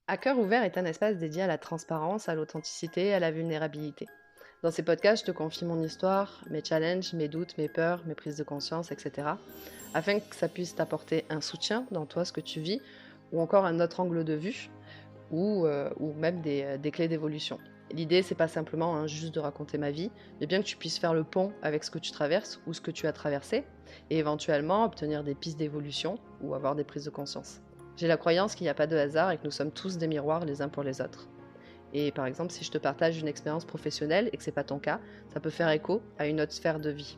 À cœur ouvert est un espace dédié à la transparence, à l'authenticité et à la vulnérabilité. Dans ces podcasts, je te confie mon histoire, mes challenges, mes doutes, mes peurs, mes prises de conscience, etc. afin que ça puisse t'apporter un soutien dans toi, ce que tu vis, ou encore un autre angle de vue, ou même des clés d'évolution. L'idée, c'est pas simplement juste de raconter ma vie, mais bien que tu puisses faire le pont avec ce que tu traverses ou ce que tu as traversé, et éventuellement obtenir des pistes d'évolution ou avoir des prises de conscience. J'ai la croyance qu'il n'y a pas de hasard et que nous sommes tous des miroirs les uns pour les autres. Et par exemple, si je te partage une expérience professionnelle et que c'est pas ton cas, ça peut faire écho à une autre sphère de vie.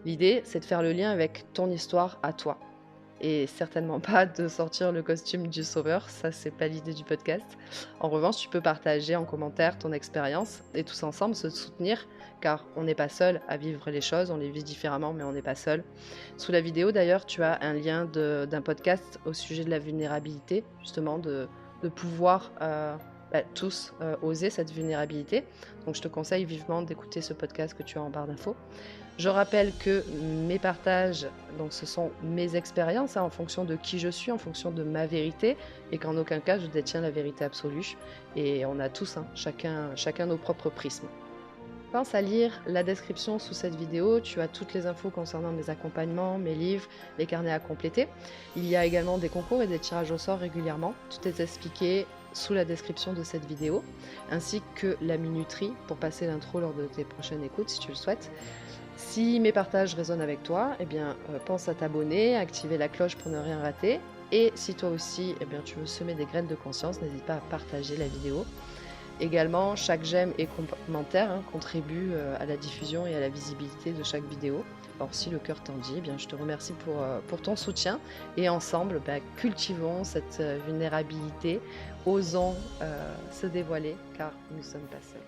L'idée, c'est de faire le lien avec ton histoire à toi. Et certainement pas de sortir le costume du sauveur, ça c'est pas l'idée du podcast. En revanche, tu peux partager en commentaire ton expérience et tous ensemble se soutenir, car on n'est pas seul à vivre les choses, on les vit différemment, mais on n'est pas seul. Sous la vidéo d'ailleurs, tu as un lien d'un podcast au sujet de la vulnérabilité, justement de pouvoir tous oser cette vulnérabilité. Donc je te conseille vivement d'écouter ce podcast que tu as en barre d'infos. Je rappelle que mes partages, donc ce sont mes expériences en fonction de qui je suis, en fonction de ma vérité, et qu'en aucun cas je détiens la vérité absolue. Et on a tous, chacun nos propres prismes. Pense à lire la description sous cette vidéo, tu as toutes les infos concernant mes accompagnements, mes livres, les carnets à compléter. Il y a également des concours et des tirages au sort régulièrement. Tout est expliqué sous la description de cette vidéo, ainsi que la minuterie pour passer l'intro lors de tes prochaines écoutes si tu le souhaites. Si mes partages résonnent avec toi, pense à t'abonner, à activer la cloche pour ne rien rater. Et si toi aussi, tu veux semer des graines de conscience, n'hésite pas à partager la vidéo. Également, chaque j'aime et commentaire contribue à la diffusion et à la visibilité de chaque vidéo. Alors si le cœur t'en dit, je te remercie pour ton soutien et ensemble, cultivons cette vulnérabilité, osons se dévoiler car nous ne sommes pas seuls.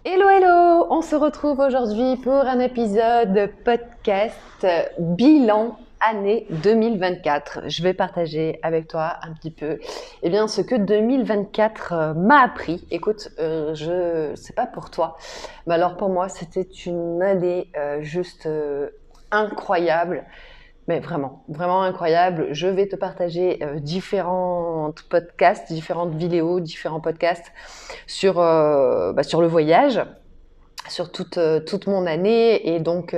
Hello hello, on se retrouve aujourd'hui pour un épisode podcast bilan année 2024. Je vais partager avec toi un petit peu ce que 2024 m'a appris. Écoute, je sais pas pour toi, mais alors pour moi c'était une année juste incroyable. Mais vraiment, vraiment incroyable. Je vais te partager différents podcasts, différentes vidéos, différents podcasts sur le voyage, sur toute mon année. Et donc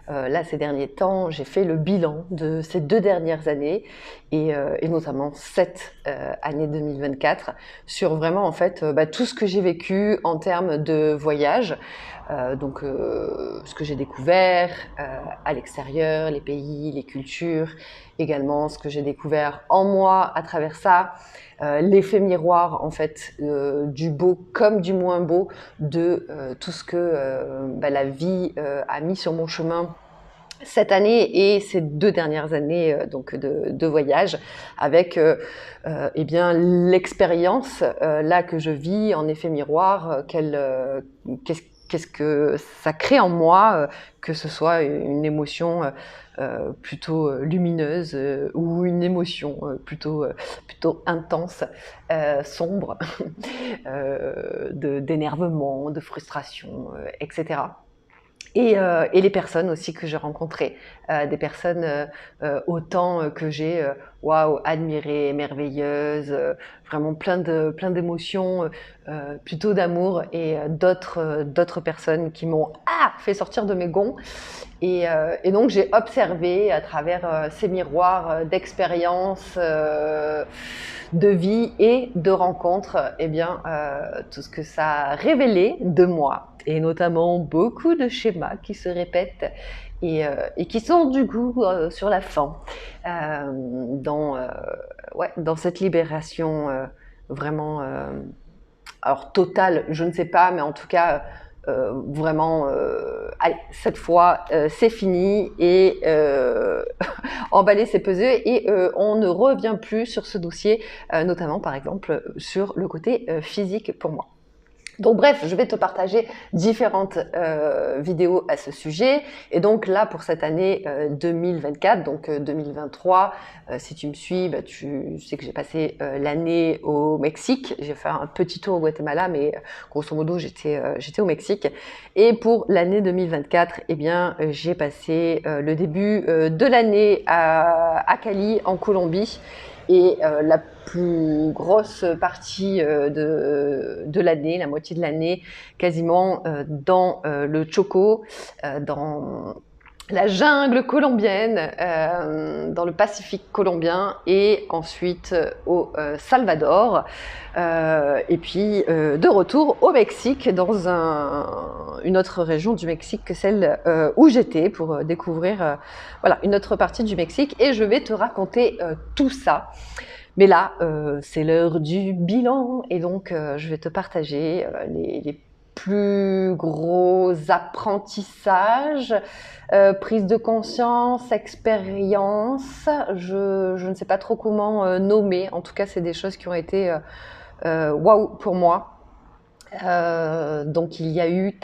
là, ces derniers temps, j'ai fait le bilan de ces 2 dernières années et notamment cette année 2024 sur vraiment en fait tout ce que j'ai vécu en termes de voyage. Ce que j'ai découvert à l'extérieur, les pays, les cultures, également ce que j'ai découvert en moi à travers ça, l'effet miroir en fait du beau comme du moins beau de tout ce que la vie a mis sur mon chemin cette année et ces 2 dernières années de voyage avec l'expérience là que je vis en effet miroir, qu'est-ce que ça crée en moi, que ce soit une émotion plutôt lumineuse ou une émotion plutôt intense, sombre, d'énervement, de frustration, etc. Et les personnes aussi que j'ai rencontrées, des personnes autant que j'ai admirées, merveilleuses, vraiment plein d'émotions, plutôt d'amour, et d'autres personnes qui m'ont fait sortir de mes gonds. Et donc j'ai observé à travers ces miroirs d'expériences, de vie et de rencontres, tout ce que ça a révélé de moi, et notamment beaucoup de schémas qui se répètent et qui sont du coup sur la fin dans cette libération vraiment alors totale, je ne sais pas, mais en tout cas vraiment allez, cette fois c'est fini, et emballer c'est peser, et on ne revient plus sur ce dossier, notamment par exemple sur le côté physique pour moi. Donc bref, je vais te partager différentes vidéos à ce sujet. Et donc là, pour cette année 2024, donc 2023, si tu me suis, tu sais que j'ai passé l'année au Mexique. J'ai fait un petit tour au Guatemala, mais grosso modo, j'étais au Mexique. Et pour l'année 2024, j'ai passé le début de l'année à Cali, en Colombie. Et la plus grosse partie de l'année, la moitié de l'année, quasiment dans le Choco, dans la jungle colombienne, dans le Pacifique colombien, et ensuite au Salvador, et puis de retour au Mexique, dans une autre région du Mexique que celle où j'étais, pour découvrir voilà, une autre partie du Mexique, et je vais te raconter tout ça. Mais là, c'est l'heure du bilan, et donc je vais te partager les plus gros apprentissages, prise de conscience, expérience. Je ne sais pas trop comment nommer. En tout cas, c'est des choses qui ont été waouh pour moi. Donc il y a eu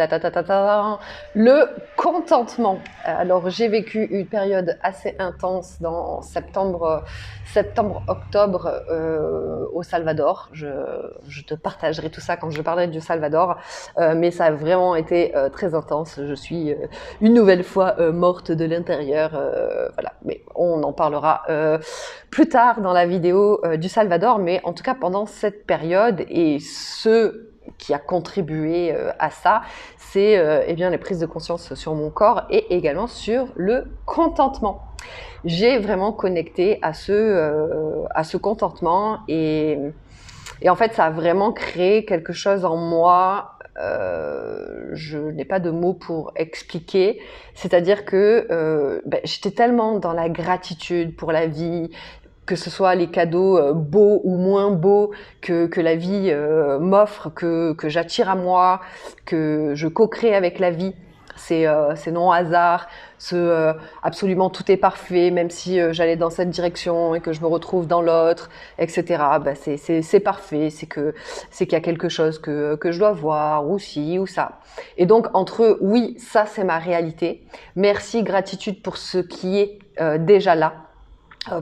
le contentement. Alors j'ai vécu une période assez intense dans septembre-octobre au Salvador. Je te partagerai tout ça quand je parlerai du Salvador, mais ça a vraiment été très intense. Je suis une nouvelle fois morte de l'intérieur, voilà. Mais on en parlera plus tard dans la vidéo du Salvador. Mais en tout cas, pendant cette période, et qui a contribué à ça, c'est eh bien les prises de conscience sur mon corps et également sur le contentement. J'ai vraiment connecté à ce contentement, et en fait ça a vraiment créé quelque chose en moi. Je n'ai pas de mots pour expliquer, c'est-à-dire que j'étais tellement dans la gratitude pour la vie, que ce soit les cadeaux beaux ou moins beaux que la vie m'offre, que j'attire à moi, que je co-crée avec la vie. C'est non-hasard, absolument tout est parfait, même si j'allais dans cette direction et que je me retrouve dans l'autre, etc. C'est parfait, c'est qu'il y a quelque chose que je dois voir, ou ci, ou ça. Et donc, entre oui, ça c'est ma réalité, merci, gratitude pour ce qui est déjà là,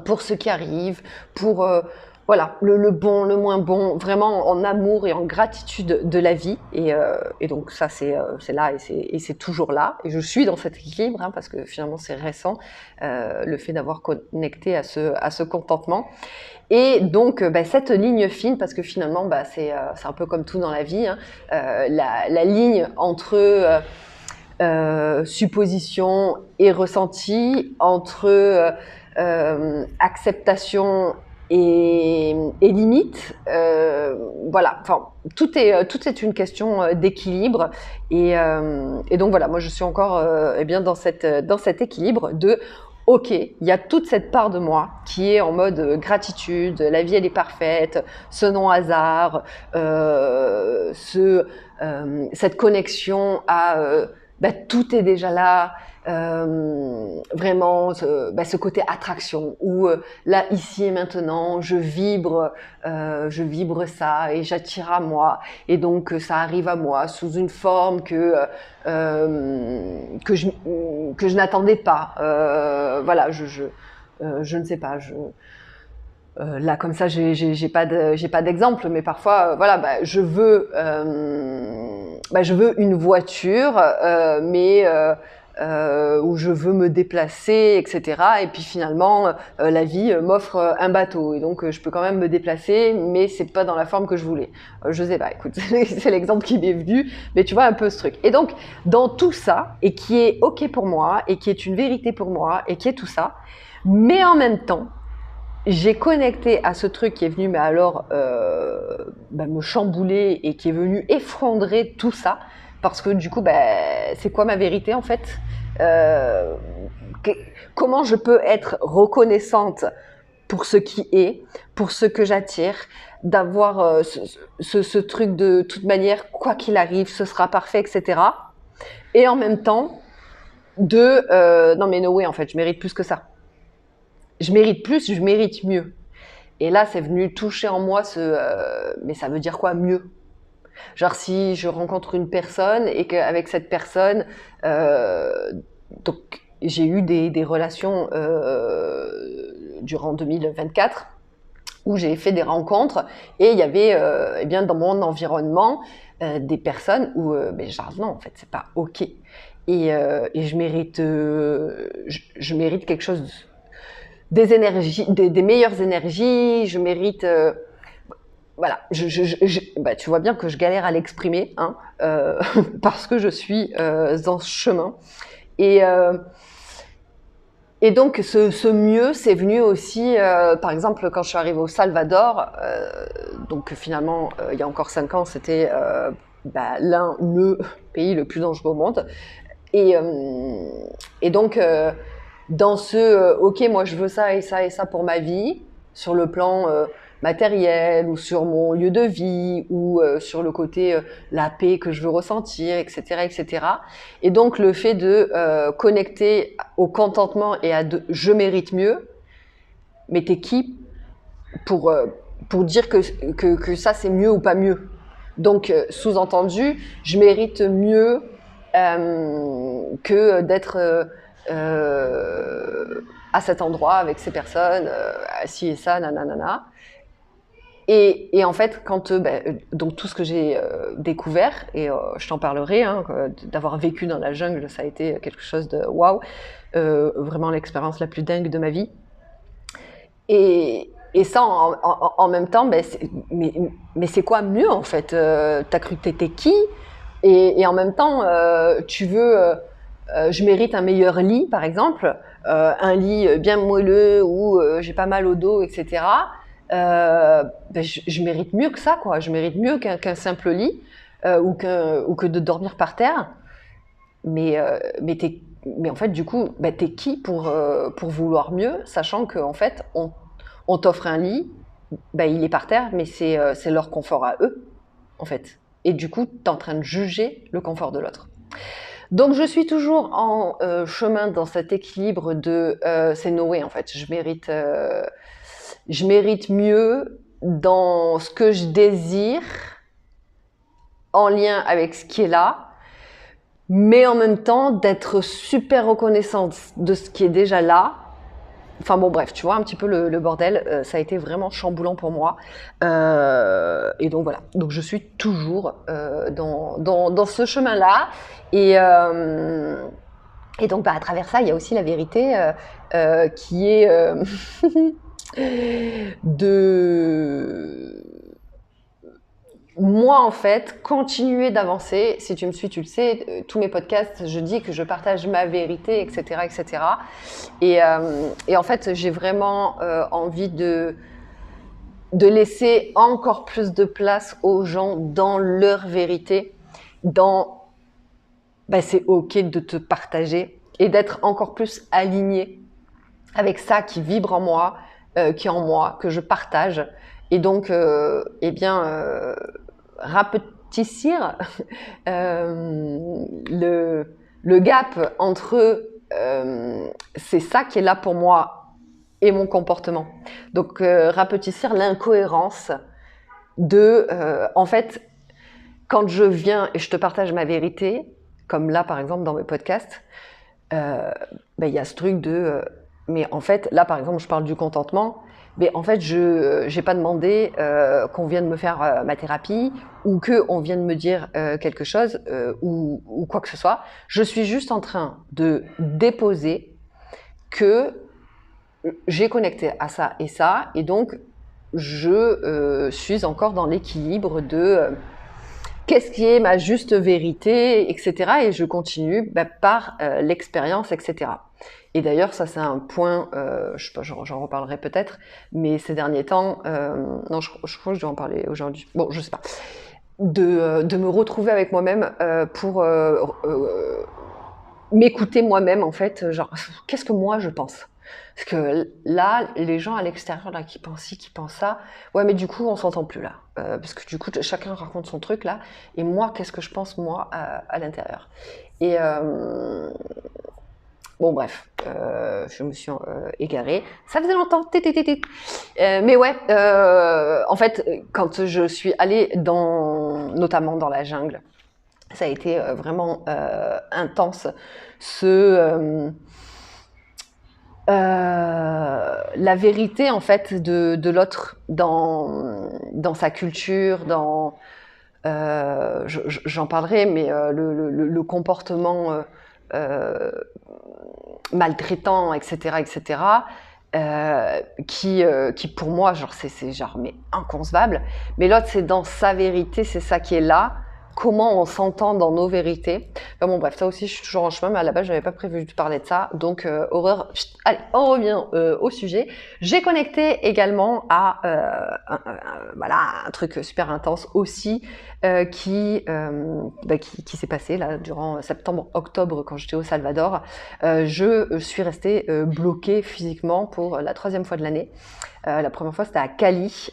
pour ce qui arrive, pour voilà, le bon, le moins bon, vraiment en amour et en gratitude de la vie. Et donc ça, c'est là, et c'est toujours là. Et je suis dans cet équilibre, hein, parce que finalement c'est récent, le fait d'avoir connecté à ce contentement. Et donc cette ligne fine, parce que finalement c'est un peu comme tout dans la vie, hein, la ligne entre supposition et ressenti, entre acceptation et limite, voilà. Enfin, tout est une question d'équilibre, et donc voilà. Moi, je suis encore eh bien dans cet équilibre de ok, il y a toute cette part de moi qui est en mode gratitude, la vie elle est parfaite, ce non-hasard, cette connexion à tout est déjà là, vraiment ce côté attraction, où là, ici et maintenant, je vibre ça, et j'attire à moi, et donc ça arrive à moi sous une forme que je n'attendais pas. Voilà, je ne sais pas, là comme ça j'ai pas d'exemple, mais parfois voilà, je veux une voiture, mais où je veux me déplacer, etc. Et puis finalement la vie m'offre un bateau, et donc je peux quand même me déplacer, mais c'est pas dans la forme que je voulais. Je sais pas, écoute, c'est l'exemple qui m'est venu, mais tu vois un peu ce truc. Et donc dans tout ça, et qui est ok pour moi, et qui est une vérité pour moi, et qui est tout ça, mais en même temps j'ai connecté à ce truc qui est venu, mais alors me chambouler, et qui est venu effondrer tout ça, parce que du coup, c'est quoi ma vérité en fait? Comment je peux être reconnaissante pour ce qui est, pour ce que j'attire, d'avoir ce truc de toute manière, quoi qu'il arrive, ce sera parfait, etc. Et en même temps, non mais no way, en fait, je mérite plus que ça. Je mérite plus, je mérite mieux. Et là, c'est venu toucher en moi mais ça veut dire quoi, mieux? Genre, si je rencontre une personne, et qu'avec cette personne, donc j'ai eu des relations durant 2024, où j'ai fait des rencontres, et il y avait eh bien dans mon environnement des personnes où genre non, en fait c'est pas ok, et je mérite quelque chose des énergies, des meilleures énergies, je mérite... voilà, bah, tu vois bien que je galère à l'exprimer, hein, parce que je suis en chemin. Et donc, ce mieux, c'est venu aussi, par exemple, quand je suis arrivée au Salvador, donc finalement, il y a encore 5 ans, c'était le pays le plus dangereux au monde. Et, et donc, dans ok, moi je veux ça et ça et ça pour ma vie, sur le plan matériel ou sur mon lieu de vie ou sur le côté la paix que je veux ressentir, etc., etc. Et donc le fait de connecter au contentement et je mérite mieux, mais t'es qui pour dire que ça c'est mieux ou pas mieux? Donc sous-entendu, je mérite mieux que d'être à cet endroit avec ces personnes, ci et ça, nanana. Et en fait, donc tout ce que j'ai découvert, et je t'en parlerai, hein, d'avoir vécu dans la jungle, ça a été quelque chose de waouh, vraiment l'expérience la plus dingue de ma vie. Et ça, en même temps, mais c'est quoi mieux en fait? T'as cru que t'étais qui? Et en même temps, tu veux, je mérite un meilleur lit, par exemple, un lit bien moelleux où j'ai pas mal au dos, etc. Je mérite mieux que ça, quoi. Je mérite mieux qu'un simple lit ou que de dormir par terre. Mais en fait, du coup, t'es qui pour vouloir mieux, sachant qu'en fait, on t'offre un lit, il est par terre, mais c'est leur confort à eux, en fait. Et du coup, t'es en train de juger le confort de l'autre. Donc, je suis toujours en chemin dans cet équilibre de c'est no way, en fait. Je mérite mieux dans ce que je désire, en lien avec ce qui est là, mais en même temps d'être super reconnaissante de ce qui est déjà là. Enfin bon, bref, tu vois un petit peu le bordel, ça a été vraiment chamboulant pour moi. Et donc voilà, donc je suis toujours dans ce chemin-là. Et donc à travers ça, il y a aussi la vérité qui est de... Moi, en fait, continuer d'avancer. Si tu me suis, tu le sais, tous mes podcasts, je dis que je partage ma vérité, etc., etc. Et en fait, j'ai vraiment envie de laisser encore plus de place aux gens dans leur vérité, c'est ok de te partager et d'être encore plus aligné avec ça qui vibre en moi, qui est en moi, que je partage. Et donc, rapetissir le gap entre c'est ça qui est là pour moi et mon comportement. Donc, rapetissir l'incohérence de, en fait, quand je viens et je te partage ma vérité, comme là, par exemple, dans mes podcasts, il y a ce truc de... mais en fait, là, par exemple, je parle du contentement, mais en fait, je n'ai pas demandé qu'on vienne me faire ma thérapie ou qu'on vienne me dire quelque chose ou quoi que ce soit. Je suis juste en train de déposer que j'ai connecté à ça, et donc je suis encore dans l'équilibre de qu'est-ce qui est ma juste vérité, etc. Et je continue par l'expérience, etc. Et d'ailleurs, ça c'est un point, je sais pas, j'en reparlerai peut-être, mais ces derniers temps, non, je crois que je dois en parler aujourd'hui. Bon, je sais pas. De me retrouver avec moi-même pour m'écouter moi-même, en fait, genre, qu'est-ce que moi je pense? Parce que là, les gens à l'extérieur là, qui pensent ci, qui pensent ça, ouais, mais du coup, on s'entend plus là. Parce que du coup, chacun raconte son truc là. Et moi, qu'est-ce que je pense, moi, à l'intérieur? Et bon, bref, je me suis égarée. Ça faisait longtemps. Mais ouais, en fait, quand je suis allée notamment dans la jungle, ça a été vraiment intense. La vérité en fait de l'autre dans sa culture, j'en parlerai, mais le comportement maltraitant, etc., etc. qui pour moi, genre, c'est genre, mais inconcevable. Mais l'autre, c'est dans sa vérité, c'est ça qui est là. Comment on s'entend dans nos vérités. Enfin bon, bref, ça aussi, je suis toujours en chemin, mais à la base, je n'avais pas prévu de parler de ça. Donc, horreur. Chut, allez, on revient au sujet. J'ai connecté également à voilà, un truc super intense aussi qui s'est passé là durant septembre-octobre quand j'étais au Salvador. Je suis restée bloquée physiquement pour la 3e fois de l'année. La première fois, c'était à Cali,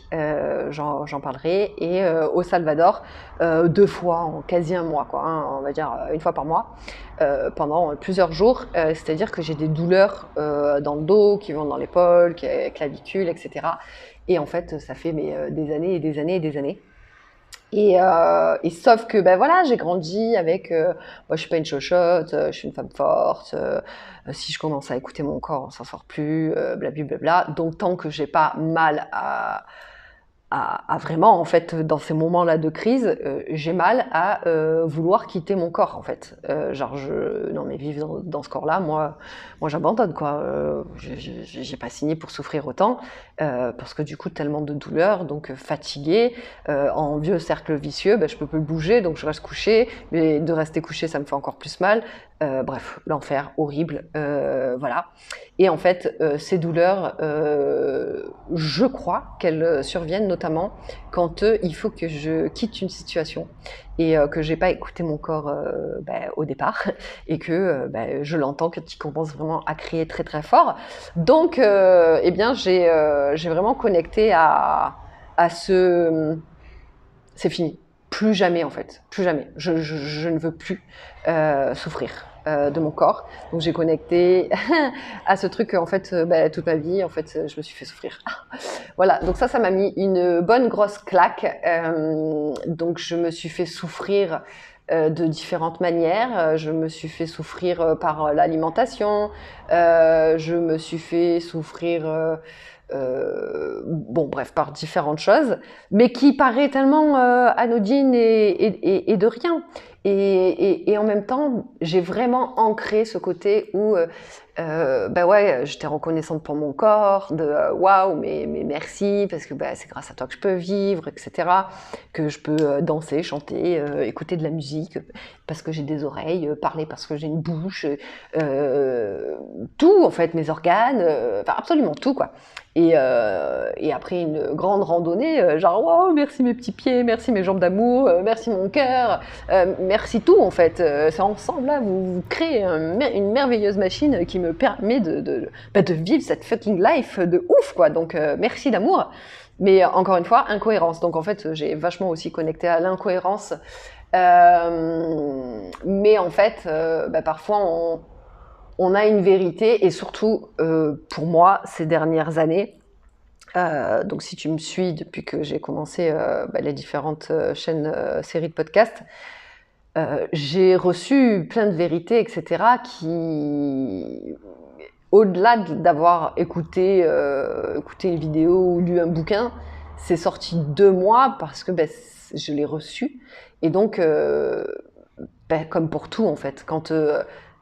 j'en parlerai, et au Salvador, 2 fois en quasi un mois, quoi, hein, on va dire 1 fois par mois, pendant plusieurs jours. C'est-à-dire que j'ai des douleurs dans le dos, qui vont dans l'épaule, clavicule, etc. Et en fait, ça fait des années et des années et des années. Et sauf que ben voilà, j'ai grandi avec moi je suis pas une chochotte, je suis une femme forte, si je commence à écouter mon corps on s'en sort plus, blablabla. Donc tant que j'ai pas mal à vraiment, en fait, dans ces moments-là de crise, j'ai mal à vouloir quitter mon corps, en fait. Genre, non, mais vivre dans ce corps-là, moi j'abandonne, quoi. J'ai pas signé pour souffrir autant, parce que du coup, tellement de douleurs, donc fatiguée, en vieux cercle vicieux, ben, je peux plus bouger, donc je reste couchée, mais de rester couchée, ça me fait encore plus mal. Bref, l'enfer, horrible, voilà. Et en fait, ces douleurs, je crois qu'elles surviennent notamment quand il faut que je quitte une situation et que j'ai pas écouté mon corps au départ et que je l'entends quand il commence vraiment à crier très très fort. Donc, eh bien, j'ai vraiment connecté à ce... C'est fini. Plus jamais, en fait. Plus jamais. Je ne veux plus souffrir de mon corps. Donc, j'ai connecté à ce truc, en fait, toute ma vie, en fait, je me suis fait souffrir. Voilà. Donc, ça m'a mis une bonne grosse claque. Donc, je me suis fait souffrir de différentes manières. Je me suis fait souffrir par l'alimentation. Je me suis fait souffrir... bon, bref, par différentes choses, mais qui paraît tellement anodine et de rien. Et en même temps, j'ai vraiment ancré ce côté où, ouais, j'étais reconnaissante pour mon corps, de waouh, mais merci, parce que c'est grâce à toi que je peux vivre, etc. Que je peux danser, chanter, écouter de la musique, parce que j'ai des oreilles, parler parce que j'ai une bouche, tout en fait, mes organes, enfin absolument tout, quoi. Et après une grande randonnée, genre wow, merci mes petits pieds, merci mes jambes d'amour, merci mon cœur, merci tout en fait. C'est ensemble là, vous créez une merveilleuse machine qui me permet de vivre cette fucking life de ouf, quoi. Donc merci d'amour. Mais encore une fois, incohérence. Donc en fait, j'ai vachement aussi connecté à l'incohérence. Mais en fait, parfois on a une vérité, et surtout pour moi ces dernières années, donc si tu me suis depuis que j'ai commencé les différentes chaînes, séries de podcasts, j'ai reçu plein de vérités, etc., qui, au-delà d'avoir écouté une vidéo ou lu un bouquin, c'est sorti de moi parce que je l'ai reçu. Et donc, comme pour tout en fait, quand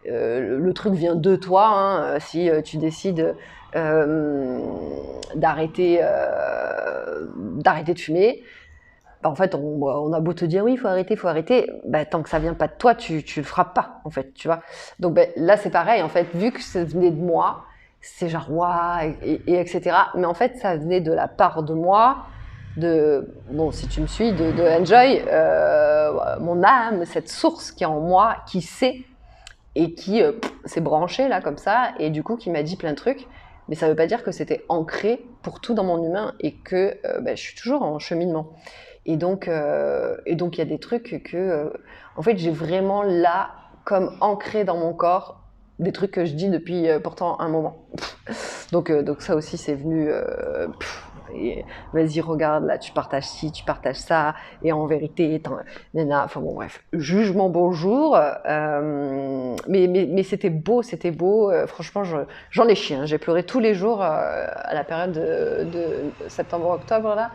le truc vient de toi, hein, si tu décides d'arrêter de fumer, en fait, on a beau te dire oui, il faut arrêter, tant que ça vient pas de toi, tu le feras pas, en fait, tu vois. Donc là, c'est pareil, en fait, vu que ça venait de moi, c'est genre waouh, et etc. Mais en fait, ça venait de la part de moi, bon, si tu me suis, de Enjoy, mon âme, cette source qui est en moi, qui sait et qui s'est branchée là comme ça, et du coup qui m'a dit plein de trucs. Mais ça veut pas dire que c'était ancré pour tout dans mon humain et que je suis toujours en cheminement. Et donc il y a des trucs que en fait j'ai vraiment là comme ancré dans mon corps, des trucs que je dis depuis pourtant un moment. Donc ça aussi c'est venu et vas-y regarde là, tu partages ci, tu partages ça, et en vérité nana, enfin bon bref, jugement bonjour, mais c'était beau, franchement j'en ai chié, hein. J'ai pleuré tous les jours à la période de septembre-octobre là,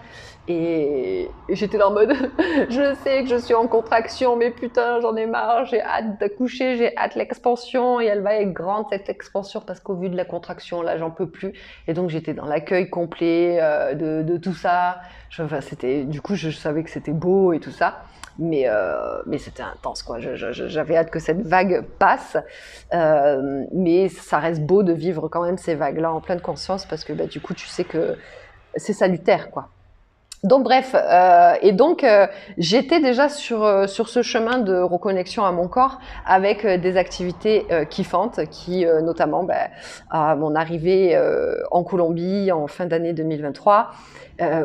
Et j'étais là en mode, je sais que je suis en contraction, mais putain, j'en ai marre, j'ai hâte d'accoucher, j'ai hâte l'expansion, et elle va être grande cette expansion, parce qu'au vu de la contraction, là, j'en peux plus. Et donc, j'étais dans l'accueil complet de tout ça. Enfin, du coup, je savais que c'était beau et tout ça. Mais c'était intense, quoi. J'avais hâte que cette vague passe. Mais ça reste beau de vivre quand même ces vagues-là en pleine conscience, parce que du coup, tu sais que c'est salutaire, quoi. Donc bref, j'étais déjà sur ce chemin de reconnexion à mon corps avec des activités kiffantes qui notamment à mon arrivée en Colombie en fin d'année 2023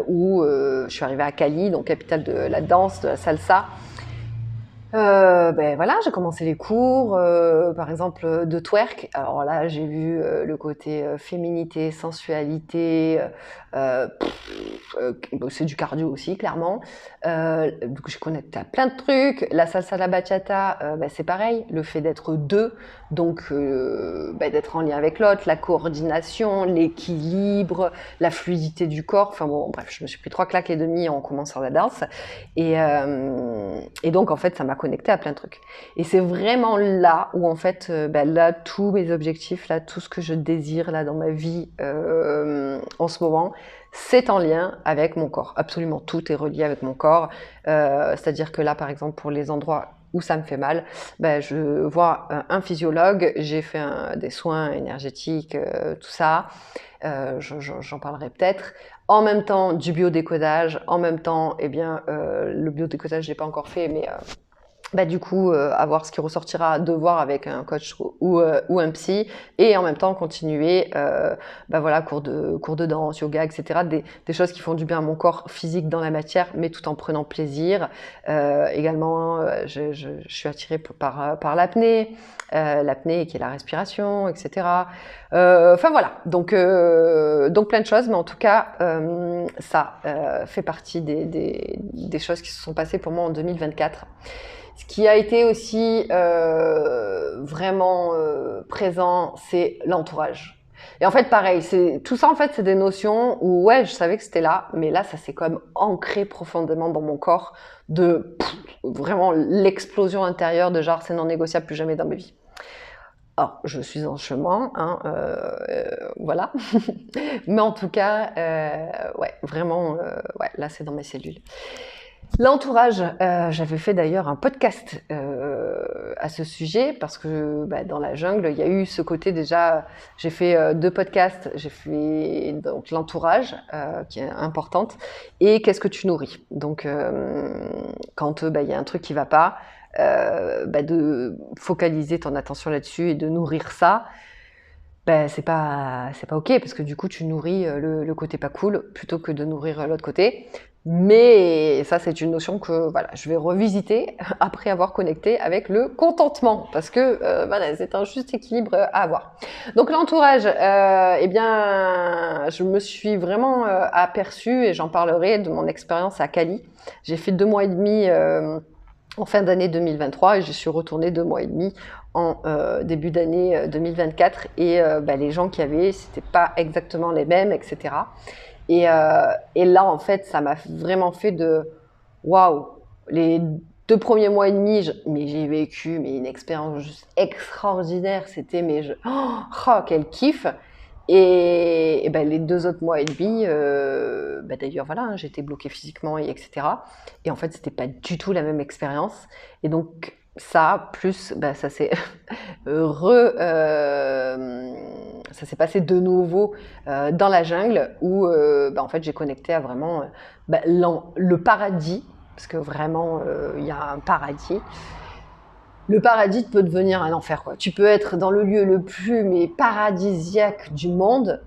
où je suis arrivée à Cali, donc capitale de la danse, de la salsa. Voilà, j'ai commencé les cours, par exemple de twerk. Alors là, j'ai vu le côté féminité, sensualité. C'est du cardio aussi, clairement. Donc je connecté à plein de trucs. La salsa, la bachata, c'est pareil. Le fait d'être deux, donc d'être en lien avec l'autre, la coordination, l'équilibre, la fluidité du corps. Enfin bon, bref, je me suis pris 3 claques et demi en commençant la danse. Et donc en fait, ça m'a connecté à plein de trucs. Et c'est vraiment là où en fait, là, tous mes objectifs, là, tout ce que je désire là dans ma vie en ce moment, c'est en lien avec mon corps. Absolument tout est relié avec mon corps. C'est-à-dire que là, par exemple, pour les endroits où ça me fait mal, je vois un physiologue, j'ai fait des soins énergétiques, tout ça. J'en parlerai peut-être. En même temps, du biodécodage. En même temps, le biodécodage, je l'ai pas encore fait, mais du coup, à voir ce qui ressortira, de voir avec un coach ou un psy, et en même temps continuer, cours de danse, yoga, etc. Des choses qui font du bien à mon corps physique dans la matière, mais tout en prenant plaisir. Également, je suis attirée par l'apnée, l'apnée qui est la respiration, etc. Enfin voilà, donc plein de choses, mais en tout cas, ça fait partie des choses qui se sont passées pour moi en 2024. Ce qui a été aussi vraiment présent, c'est l'entourage. Et en fait, pareil, tout ça, en fait, c'est des notions où, ouais, je savais que c'était là, mais là, ça s'est quand même ancré profondément dans mon corps vraiment l'explosion intérieure de genre, c'est non négociable, plus jamais dans ma vie. Alors, je suis en chemin, voilà. Mais en tout cas, ouais, vraiment, là, c'est dans mes cellules. L'entourage, j'avais fait d'ailleurs un podcast à ce sujet parce que dans la jungle, il y a eu ce côté déjà. J'ai fait 2 podcasts. J'ai fait donc l'entourage qui est importante et qu'est-ce que tu nourris. Donc quand il y a un truc qui va pas, de focaliser ton attention là-dessus et de nourrir ça. C'est pas ok parce que du coup tu nourris le côté pas cool plutôt que de nourrir l'autre côté. Mais ça, c'est une notion que je vais revisiter après avoir connecté avec le contentement, parce que c'est un juste équilibre à avoir. Donc l'entourage, je me suis vraiment aperçue, et j'en parlerai de mon expérience à Cali. J'ai fait 2 mois et demi en fin d'année 2023 et je suis retournée 2 mois et demi en début d'année 2024. Et les gens qu'il y avait, c'était pas exactement les mêmes, etc. Et là, en fait, ça m'a vraiment fait de waouh. Les 2 premiers mois et demi, j'ai vécu une expérience juste extraordinaire. C'était quel kiff. Et les 2 autres mois et demi, d'ailleurs voilà, j'étais bloquée physiquement et etc. Et en fait, c'était pas du tout la même expérience. Et donc ça, plus ça s'est ça s'est passé de nouveau dans la jungle où en fait j'ai connecté à vraiment le paradis, parce que vraiment il y a un paradis. Le paradis peut devenir un enfer, quoi. Tu peux être dans le lieu le plus paradisiaque du monde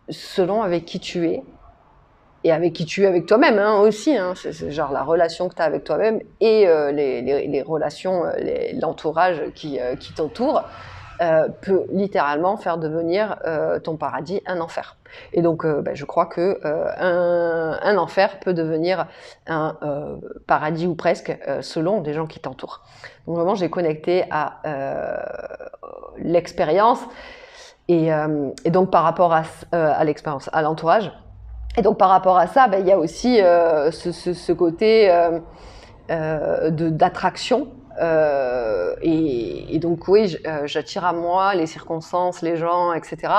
selon avec qui tu es et avec qui tu es avec toi-même aussi. C'est genre la relation que tu as avec toi-même et les relations, l'entourage qui t'entoure peut littéralement faire devenir ton paradis un enfer. Et donc, je crois que un enfer peut devenir un paradis ou presque selon des gens qui t'entourent. Donc vraiment, j'ai connecté à l'expérience et donc par rapport à l'expérience, à l'entourage. Et donc par rapport à ça, il y a aussi ce côté d'attraction. Et donc oui, j'attire à moi les circonstances, les gens, etc.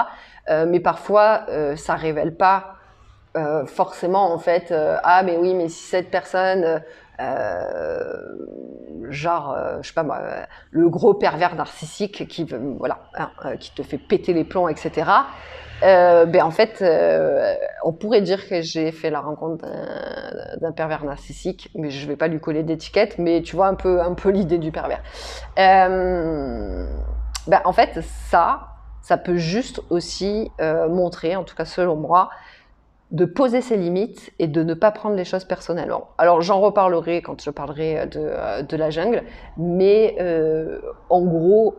Mais parfois, ça révèle pas forcément en fait. Ah mais oui, mais si cette personne, genre, je sais pas moi, le gros pervers narcissique qui voilà, hein, qui te fait péter les plombs, etc. En fait, on pourrait dire que j'ai fait la rencontre d'un pervers narcissique, mais je vais pas lui coller d'étiquette, mais tu vois un peu l'idée du pervers. En fait, ça peut juste aussi montrer, en tout cas selon moi, de poser ses limites et de ne pas prendre les choses personnellement. Alors j'en reparlerai quand je parlerai de la jungle, mais en gros,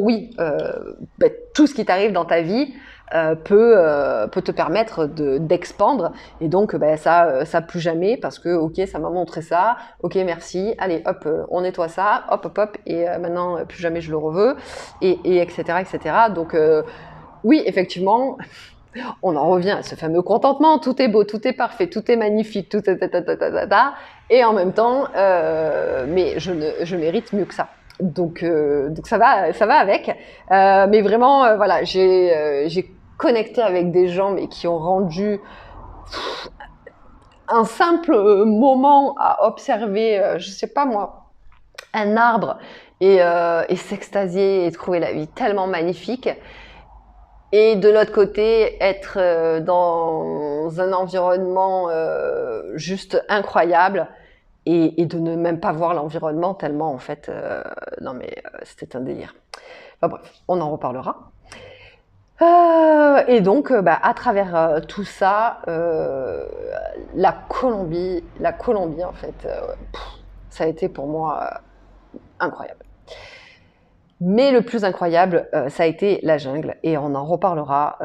oui, tout ce qui t'arrive dans ta vie peut te permettre d'expandre, et donc ça plus jamais, parce que ok, ça m'a montré ça, ok merci, allez hop, on nettoie ça, hop hop hop, et maintenant plus jamais je le reveux, et etc. etc. Donc oui, effectivement, on en revient à ce fameux contentement, tout est beau, tout est parfait, tout est magnifique, tout est et en même temps, mais je mérite mieux que ça. Donc ça va avec. Mais vraiment, voilà, j'ai connecté avec des gens, mais qui ont rendu un simple moment à observer, je sais pas moi, un arbre, et s'extasier et trouver la vie tellement magnifique. Et de l'autre côté, être dans un environnement juste incroyable, et de ne même pas voir l'environnement tellement, en fait, non mais c'était un délire. Enfin bref, on en reparlera. Et donc, à travers tout ça, la Colombie, en fait, ça a été pour moi incroyable. Mais le plus incroyable, ça a été la jungle, et on en reparlera.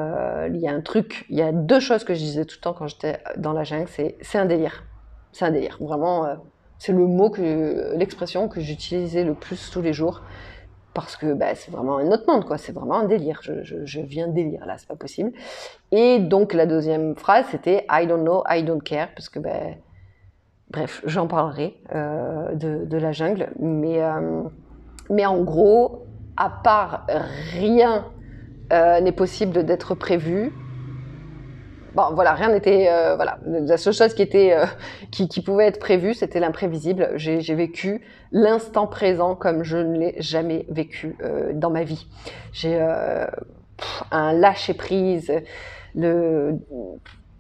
Il y a deux choses que je disais tout le temps quand j'étais dans la jungle, c'est un délire. C'est un délire, vraiment. C'est l'expression que j'utilisais le plus tous les jours, parce que c'est vraiment un autre monde, quoi. C'est vraiment un délire. Je viens de délire là, c'est pas possible. Et donc la deuxième phrase, c'était I don't know, I don't care, parce que bref, j'en parlerai de la jungle, mais en gros, à part rien n'est possible d'être prévu. Bon, voilà, rien n'était. Voilà, la seule chose qui pouvait être prévue, c'était l'imprévisible. J'ai vécu l'instant présent comme je ne l'ai jamais vécu dans ma vie. J'ai un lâcher prise,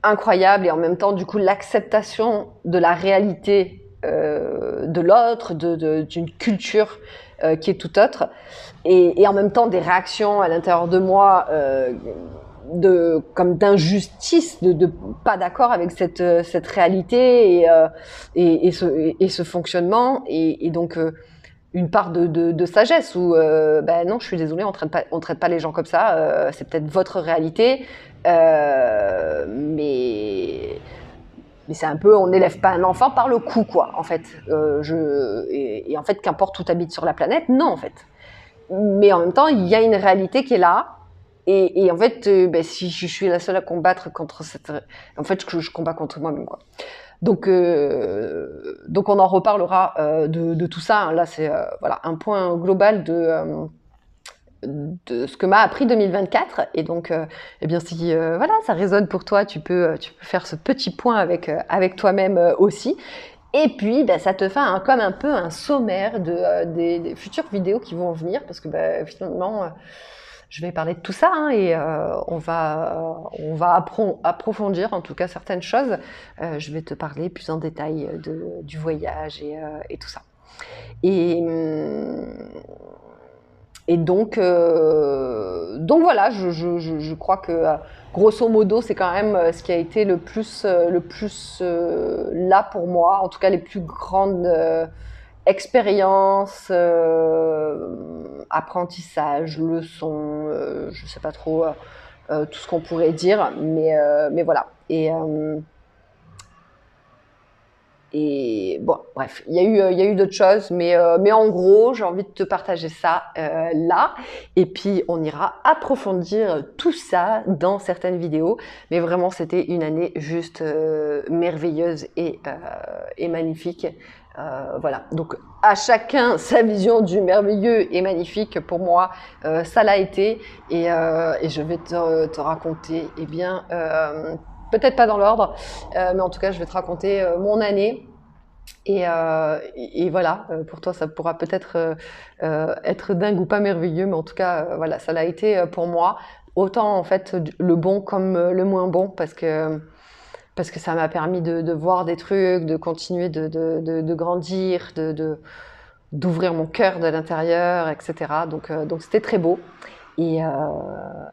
incroyable, et en même temps, du coup, l'acceptation de la réalité de l'autre, d'une culture qui est tout autre, et en même temps des réactions à l'intérieur de moi comme d'injustice, de pas d'accord avec cette réalité et ce fonctionnement, et donc une part de sagesse où non, je suis désolée, on traite pas les gens comme ça, c'est peut-être votre réalité, mais c'est un peu, on n'élève pas un enfant par le cou, quoi, en fait. Et en fait, qu'importe où tu habites sur la planète, non, en fait. Mais en même temps, il y a une réalité qui est là. Et en fait, si je suis la seule à combattre contre cette... En fait, je combats contre moi-même, quoi. Donc on en reparlera de tout ça, hein. Là, c'est voilà, un point global de ce que m'a appris 2024. Et donc, si voilà, ça résonne pour toi, tu peux faire ce petit point avec toi-même aussi. Et puis, ça te fait comme un peu un sommaire des futures vidéos qui vont venir, parce que finalement, je vais parler de tout ça, hein, et on va approfondir en tout cas certaines choses. Je vais te parler plus en détail du voyage et tout ça. Et donc voilà, je crois que grosso modo, c'est quand même ce qui a été le plus là pour moi, en tout cas les plus grandes expériences, apprentissage, leçons, je sais pas trop tout ce qu'on pourrait dire, mais voilà. Et Et bon, bref, il y a eu d'autres choses, mais en gros, j'ai envie de te partager ça là. Et puis, on ira approfondir tout ça dans certaines vidéos. Mais vraiment, c'était une année juste merveilleuse et magnifique. Voilà, donc à chacun sa vision du merveilleux et magnifique. Pour moi, ça l'a été, et je vais te raconter, eh bien, peut-être pas dans l'ordre, mais en tout cas, je vais te raconter mon année. Et voilà, pour toi, ça pourra peut-être être dingue ou pas merveilleux, mais en tout cas, voilà, ça l'a été pour moi. Autant en fait le bon comme le moins bon, parce que ça m'a permis de voir des trucs, de continuer de grandir, d'ouvrir mon cœur de l'intérieur, etc. Donc c'était très beau. Et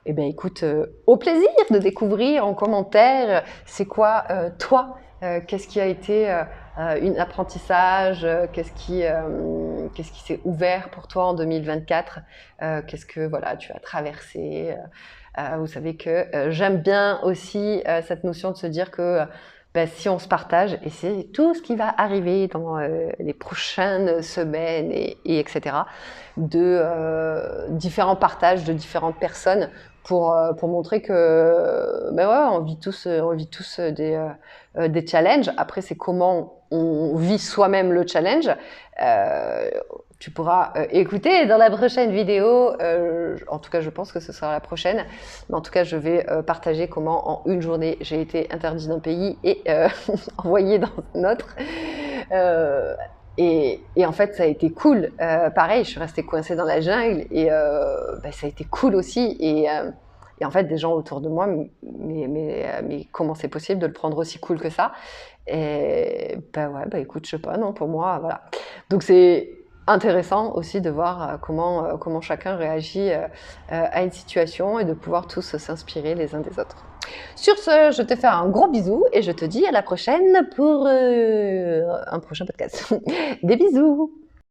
ben écoute, au plaisir de découvrir en commentaire, c'est quoi toi, qu'est-ce qui a été un apprentissage, qu'est-ce qui s'est ouvert pour toi en 2024, qu'est-ce que voilà tu as traversé. Vous savez que j'aime bien aussi cette notion de se dire que ben, si on se partage, et c'est tout ce qui va arriver dans les prochaines semaines et etc., de différents partages de différentes personnes pour montrer que ben ouais, on vit tous des challenges. Après, c'est comment on vit soi-même le challenge. Tu pourras écouter dans la prochaine vidéo, en tout cas je pense que ce sera la prochaine, mais en tout cas je vais partager comment en une journée j'ai été interdit d'un pays et envoyé dans un autre. Et en fait ça a été cool, pareil je suis restée coincée dans la jungle et ben, ça a été cool aussi, et en fait des gens autour de moi, mais comment c'est possible de le prendre aussi cool que ça? Et ben ouais, bah écoute, je sais pas, non, pour moi, voilà. Donc c'est intéressant aussi de voir comment chacun réagit à une situation, et de pouvoir tous s'inspirer les uns des autres. Sur ce, je te fais un gros bisou et je te dis à la prochaine pour un prochain podcast. Des bisous!